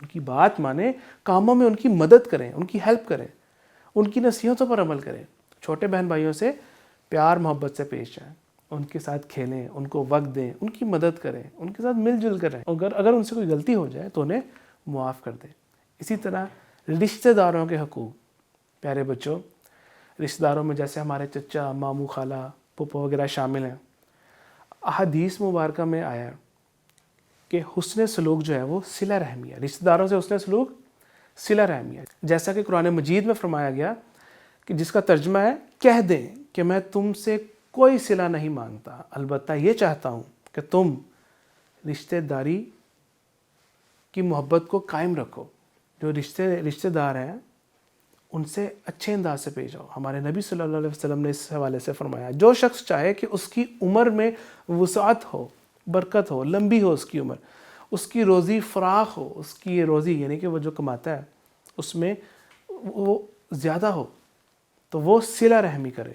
ان کی بات مانیں، کاموں میں ان کی مدد کریں، ان کی ہیلپ کریں، ان کی نصیحتوں پر عمل کریں. چھوٹے بہن بھائیوں سے پیار محبت سے پیش آئیں، ان کے ساتھ کھیلیں، ان کو وقت دیں، ان کی مدد کریں، ان کے ساتھ مل جل کر رہیں. اگر ان سے کوئی غلطی ہو جائے تو انہیں معاف کر دیں. اسی طرح رشتہ داروں کے حقوق. پیارے بچوں، رشتہ داروں میں جیسے ہمارے چچا، ماموں، خالہ، پھپھو وغیرہ شامل ہیں. احادیث مبارکہ میں آیا کہ حسن سلوک جو ہے وہ صلہ رحمی ہے. رشتہ داروں سے حسن سلوک صلہ رحمی ہے. جیسا کہ قرآن مجید میں فرمایا گیا کہ جس کا ترجمہ ہے، کہہ دیں کہ میں تم سے کوئی صلہ نہیں مانگتا، البتہ یہ چاہتا ہوں کہ تم رشتہ داری کی محبت کو قائم رکھو. جو رشتہ دار ہیں ان سے اچھے انداز سے پیش آؤ. ہمارے نبی صلی اللہ علیہ وسلم نے اس حوالے سے فرمایا، جو شخص چاہے کہ اس کی عمر میں وسعت ہو، برکت ہو، لمبی ہو اس کی عمر، اس کی روزی فراخ ہو، اس کی یہ روزی یعنی کہ وہ جو کماتا ہے اس میں وہ زیادہ ہو، تو وہ صلہ رحمی کرے.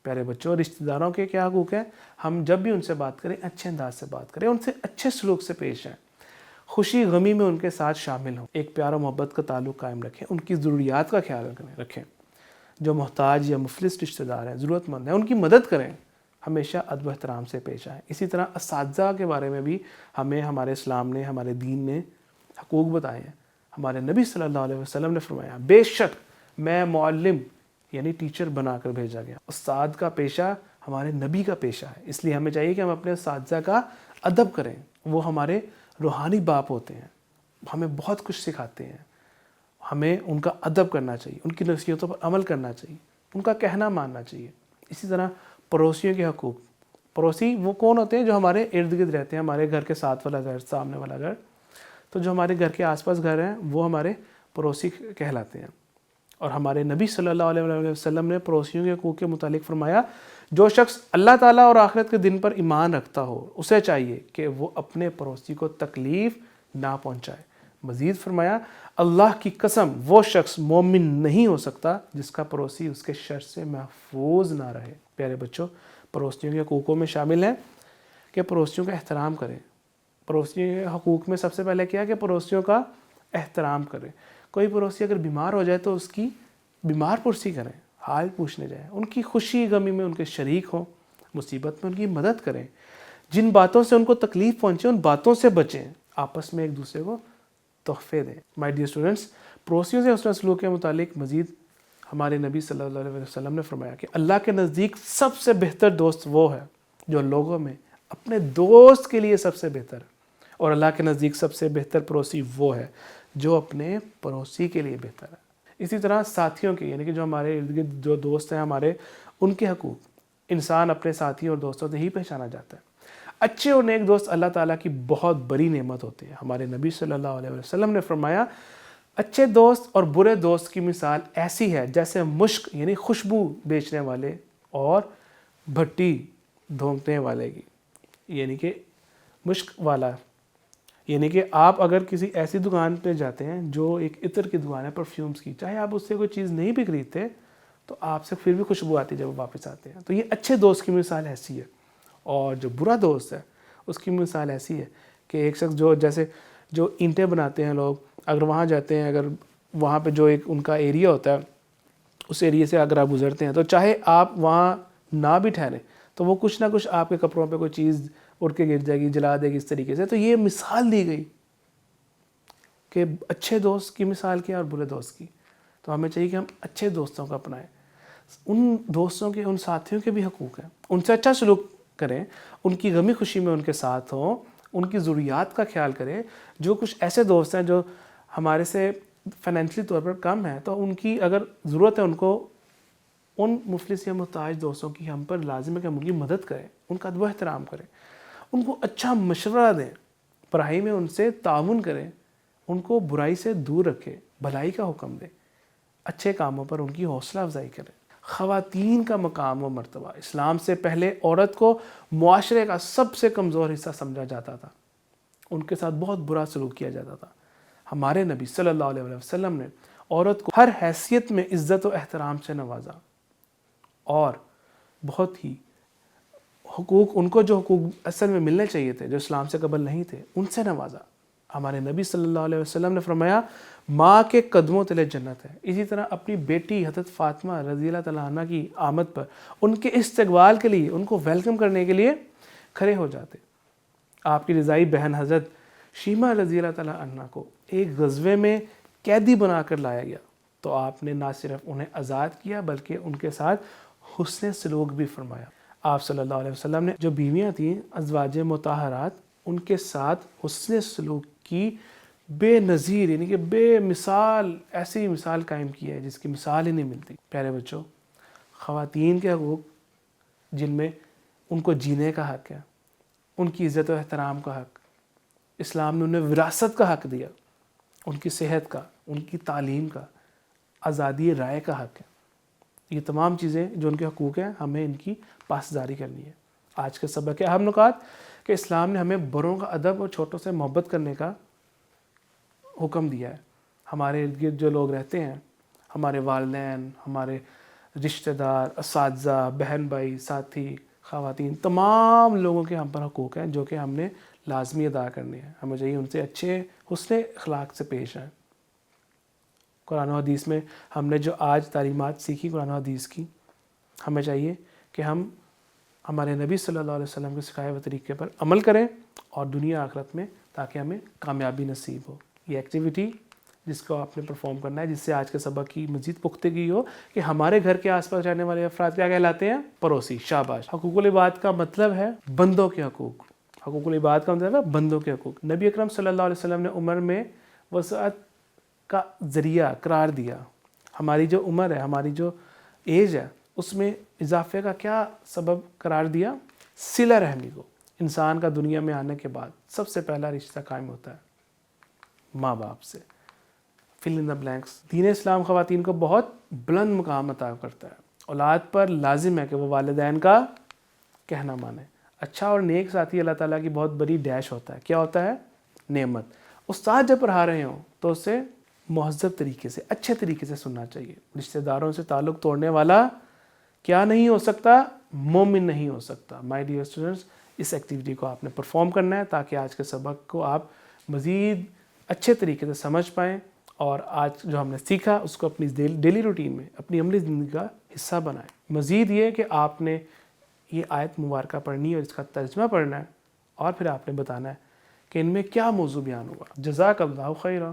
پیارے بچوں، رشتہ داروں کے کیا حقوق ہیں؟ ہم جب بھی ان سے بات کریں اچھے انداز سے بات کریں، ان سے اچھے سلوک سے پیش آئیں، خوشی غمی میں ان کے ساتھ شامل ہوں، ایک پیار و محبت کا تعلق قائم رکھیں، ان کی ضروریات کا خیال رکھیں. جو محتاج یا مفلس رشتہ دار ہیں، ضرورت مند ہیں، ان کی مدد کریں. ہمیشہ ادب و احترام سے پیش آئیں. اسی طرح اساتذہ کے بارے میں بھی ہمیں ہمارے اسلام نے، ہمارے دین نے حقوق بتائے ہیں. ہمارے نبی صلی اللہ علیہ وسلم نے فرمایا، بے شک میں معلم یعنی ٹیچر بنا کر بھیجا گیا. استاد کا پیشہ ہمارے نبی کا پیشہ ہے، اس لیے ہمیں چاہیے کہ ہم اپنے اساتذہ کا ادب کریں. وہ ہمارے روحانی باپ ہوتے ہیں، ہمیں بہت کچھ سکھاتے ہیں. ہمیں ان کا ادب کرنا چاہیے، ان کی نصیحتوں پر عمل کرنا چاہیے، ان کا کہنا ماننا چاہیے. اسی طرح پڑوسیوں کے حقوق. پڑوسی وہ کون ہوتے ہیں؟ جو ہمارے ارد گرد رہتے ہیں، ہمارے گھر کے ساتھ والا گھر، سامنے والا گھر. تو جو ہمارے گھر کے آس پاس گھر ہیں وہ ہمارے پڑوسی کہلاتے ہیں. اور ہمارے نبی صلی اللہ علیہ وسلم نے پڑوسیوں کے حقوق کے متعلق فرمایا، جو شخص اللہ تعالیٰ اور آخرت کے دن پر ایمان رکھتا ہو اسے چاہیے کہ وہ اپنے پڑوسی کو تکلیف نہ پہنچائے. مزید فرمایا، اللہ کی قسم وہ شخص مومن نہیں ہو سکتا جس کا پڑوسی اس کے شر سے محفوظ نہ رہے. پیارے بچوں، پڑوسیوں کے حقوقوں میں شامل ہیں کہ پڑوسیوں کا احترام کریں. پڑوسیوں کے حقوق میں سب سے پہلے کیا کہ پڑوسیوں کا احترام کریں. کوئی پڑوسی اگر بیمار ہو جائے تو اس کی بیمار پرسی کریں، حال پوچھنے جائیں، ان کی خوشی غمی میں ان کے شریک ہوں، مصیبت میں ان کی مدد کریں. جن باتوں سے ان کو تکلیف پہنچے ان باتوں سے بچیں، آپس میں ایک دوسرے کو تحفے دیں. مائی ڈیئر اسٹوڈنٹس، پڑوسیوں سے حسن سلوک کے متعلق مزید ہمارے نبی صلی اللہ علیہ وسلم نے فرمایا کہ اللہ کے نزدیک سب سے بہتر دوست وہ ہے جو لوگوں میں اپنے دوست کے لیے سب سے بہتر ہے، اور اللہ کے نزدیک سب سے بہتر پڑوسی وہ ہے جو اپنے پڑوسی کے لیے بہتر ہے. اسی طرح ساتھیوں کے یعنی کہ جو ہمارے ارد گرد جو دوست ہیں ہمارے، ان کے حقوق. انسان اپنے ساتھیوں اور دوستوں سے ہی پہچانا جاتا ہے. اچھے اور نیک دوست اللہ تعالیٰ کی بہت بڑی نعمت ہوتے ہیں. ہمارے نبی صلی اللہ علیہ وسلم نے فرمایا، اچھے دوست اور برے دوست کی مثال ایسی ہے جیسے مشک یعنی خوشبو بیچنے والے اور بھٹی دھونکنے والے کی. یعنی کہ مشک والا، یعنی کہ آپ اگر کسی ایسی دکان پہ جاتے ہیں جو ایک عطر کی دکان ہے، پرفیومز کی، چاہے آپ اس سے کوئی چیز نہیں بھی خریدتے تو آپ سے پھر بھی خوشبو آتی ہے جب وہ واپس آتے ہیں. تو یہ اچھے دوست کی مثال ایسی ہے. اور جو برا دوست ہے اس کی مثال ایسی ہے کہ ایک شخص جو اینٹیں بناتے ہیں لوگ، اگر وہاں جاتے ہیں، اگر وہاں پہ جو ایک ان کا ایریا ہوتا ہے اس ایریے سے اگر آپ گزرتے ہیں تو چاہے آپ وہاں نہ بھی ٹھہریں تو وہ کچھ نہ کچھ آپ کے کپڑوں پہ کوئی چیز اڑ کے گر جائے گی، جلا دے گی اس طریقے سے. تو یہ مثال دی گئی کہ اچھے دوست کی مثال کیا اور برے دوست کی. تو ہمیں چاہیے کہ ہم اچھے دوستوں کو اپنائیں. ان دوستوں کے، ان ساتھیوں کے بھی حقوق ہیں. ان سے اچھا سلوک کریں، ان کی غمی خوشی میں ان کے ساتھ ہوں، ان کی ضروریات کا خیال کریں. جو کچھ ایسے دوست ہیں جو ہمارے سے فائنینشلی طور پر کم ہیں تو ان کی اگر ضرورت ہے، ان کو، ان مفلس یا محتاج دوستوں کی ہم پر لازم ہے کہ ہم ان کی مدد کریں، ان کا ادب و احترام کریں، ان کو اچھا مشورہ دیں، پڑھائی میں ان سے تعاون کریں، ان کو برائی سے دور رکھیں، بھلائی کا حکم دیں، اچھے کاموں پر ان کی حوصلہ افزائی کریں. خواتین کا مقام و مرتبہ. اسلام سے پہلے عورت کو معاشرے کا سب سے کمزور حصہ سمجھا جاتا تھا، ان کے ساتھ بہت برا سلوک کیا جاتا تھا. ہمارے نبی صلی اللہ علیہ وسلم نے عورت کو ہر حیثیت میں عزت و احترام سے نوازا اور بہت ہی حقوق، ان کو جو حقوق اصل میں ملنے چاہیے تھے جو اسلام سے قبل نہیں تھے، ان سے نوازا. ہمارے نبی صلی اللہ علیہ وسلم نے فرمایا ماں کے قدموں تلے جنت ہے. اسی طرح اپنی بیٹی حضرت فاطمہ رضی اللہ تعالیٰ عنہ کی آمد پر ان کے استقبال کے لیے، ان کو ویلکم کرنے کے لیے کھڑے ہو جاتے. آپ کی رضائی بہن حضرت شیمہ رضی اللہ تعالیٰ عنہ کو ایک غزوے میں قیدی بنا کر لایا گیا تو آپ نے نہ صرف انہیں آزاد کیا بلکہ ان کے ساتھ حسن سلوک بھی فرمایا. آپ صلی اللہ علیہ وسلم نے جو بیویاں تھیں ازواج مطہرات، ان کے ساتھ حسن سلوک کی بے نظیر یعنی کہ بے مثال ایسی مثال قائم کی ہے جس کی مثال ہی نہیں ملتی. پیارے بچوں، خواتین کے حقوق جن میں ان کو جینے کا حق ہے، ان کی عزت و احترام کا حق، اسلام نے انہیں وراثت کا حق دیا، ان کی صحت کا، ان کی تعلیم کا، آزادی رائے کا حق ہے. یہ تمام چیزیں جو ان کے حقوق ہیں ہمیں ان کی پاسداری کرنی ہے. آج کے سبق کے اہم نکات کہ اسلام نے ہمیں بڑوں کا ادب اور چھوٹوں سے محبت کرنے کا حکم دیا ہے. ہمارے ارد گرد جو لوگ رہتے ہیں، ہمارے والدین، ہمارے رشتہ دار، اساتذہ، بہن بھائی، ساتھی، خواتین، تمام لوگوں کے ہم پر حقوق ہیں جو کہ ہم نے لازمی ادا کرنے ہیں. ہمیں چاہیے ان سے اچھے حسن اخلاق سے پیش آئیں. قرآن و حدیث میں ہم نے جو آج تعلیمات سیکھی قرآن و حدیث کی، ہمیں چاہیے کہ ہم ہمارے نبی صلی اللہ علیہ وسلم کے سکھائے ہوئے طریقے پر عمل کریں اور دنیا آخرت میں تاکہ ہمیں کامیابی نصیب ہو. یہ ایکٹیویٹی جس کو آپ نے پرفارم کرنا ہے، جس سے آج کے سبق کی مزید پختگی ہو کہ ہمارے گھر کے آس پاس رہنے والے افراد کیا کہلاتے ہیں؟ پڑوسی. شاباش. حقوق العباد کا مطلب ہے بندوں کے حقوق. حقوق العباد کا مطلب ہے بندوں کے حقوق. نبی اکرم صلی اللہ علیہ وسلم نے عمر میں وسعت کا ذریعہ قرار دیا. ہماری جو عمر ہے، ہماری جو ایج ہے، اس میں اضافے کا کیا سبب قرار دیا؟ صلہ رحمی کو. انسان کا دنیا میں آنے کے بعد سب سے پہلا رشتہ قائم ہوتا ہے ماں باپ سے. فل ان دا بلینکس. دین اسلام خواتین کو بہت بلند مقام عطا کرتا ہے. اولاد پر لازم ہے کہ وہ والدین کا کہنا مانے. اچھا اور نیک ساتھی اللہ تعالیٰ کی بہت بڑی ڈیش ہوتا ہے. کیا ہوتا ہے؟ نعمت. استاد جب پڑھا رہے ہوں تو اسے مہذب طریقے سے، اچھے طریقے سے سننا چاہیے. رشتہ داروں سے تعلق توڑنے والا کیا نہیں ہو سکتا؟ مومن نہیں ہو سکتا. مائی ڈیئر اسٹوڈنٹس، اس ایکٹیویٹی کو آپ نے پرفارم کرنا ہے تاکہ آج کے سبق کو آپ مزید اچھے طریقے سے سمجھ پائیں اور آج جو ہم نے سیکھا اس کو اپنی ڈیلی روٹین میں، اپنی عملی زندگی کا حصہ بنائیں. مزید یہ کہ آپ نے یہ آیت مبارکہ پڑھنی ہے اور اس کا ترجمہ پڑھنا ہے اور پھر آپ نے بتانا ہے کہ ان میں کیا موضوع بیان ہوا. جزاک اللہ خیرہ.